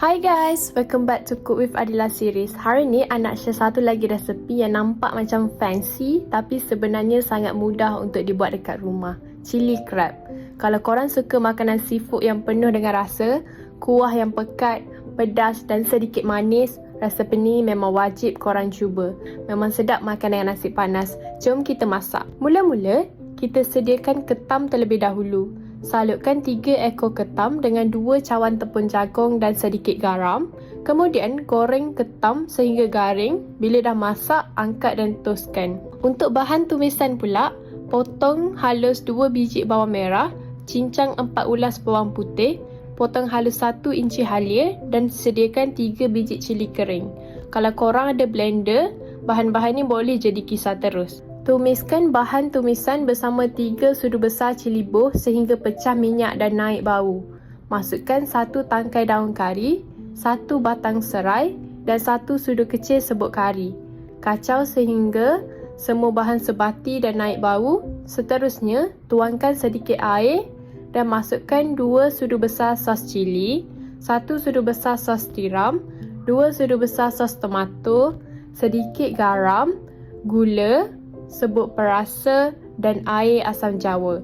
Hi guys, welcome back to Cook with Adila series. Hari ni I nak share satu lagi resepi yang nampak macam fancy tapi sebenarnya sangat mudah untuk dibuat dekat rumah. Chili crab. Kalau korang suka makanan seafood yang penuh dengan rasa, kuah yang pekat, pedas dan sedikit manis, resepi ni memang wajib korang cuba. Memang sedap makan dengan nasi panas. Jom kita masak. Mula-mula, kita sediakan ketam terlebih dahulu. Salutkan 3 ekor ketam dengan 2 cawan tepung jagung dan sedikit garam. Kemudian goreng ketam sehingga garing. Bila dah masak, angkat dan toskan. Untuk bahan tumisan pula, potong halus 2 biji bawang merah, cincang 4 ulas bawang putih, potong halus 1 inci halia dan sediakan 3 biji cili kering. Kalau korang ada blender, bahan-bahan ni boleh jadi kisar terus. Tumiskan bahan tumisan bersama 3 sudu besar cili boh sehingga pecah minyak dan naik bau. Masukkan 1 tangkai daun kari, 1 batang serai dan 1 sudu kecil serbuk kari. Kacau sehingga semua bahan sebati dan naik bau. Seterusnya, tuangkan sedikit air dan masukkan 2 sudu besar sos cili, 1 sudu besar sos tiram, 2 sudu besar sos tomato, sedikit garam, gula, serbuk perasa dan air asam jawa.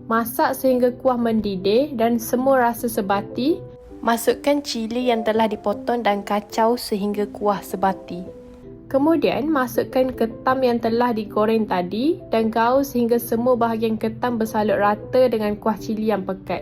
Masak sehingga kuah mendidih dan semua rasa sebati. Masukkan cili yang telah dipotong dan kacau sehingga kuah sebati. Kemudian masukkan ketam yang telah digoreng tadi dan gaul sehingga semua bahagian ketam bersalut rata dengan kuah cili yang pekat.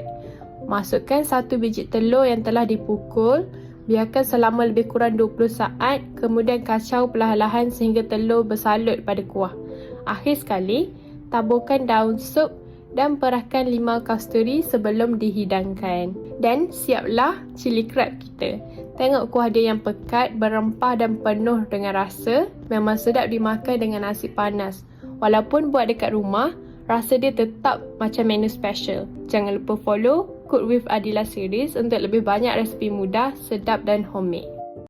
Masukkan 1 biji telur yang telah dipukul. Biarkan selama lebih kurang 20 saat, kemudian kacau perlahan-lahan sehingga telur bersalut pada kuah. Akhir sekali, taburkan daun sup dan perahkan limau kasturi sebelum dihidangkan. Dan siaplah cili crab kita. Tengok kuah dia yang pekat, berempah dan penuh dengan rasa. Memang sedap dimakan dengan nasi panas. Walaupun buat dekat rumah, rasa dia tetap macam menu special. Jangan lupa follow Cook with Adila series untuk lebih banyak resepi mudah, sedap dan homemade.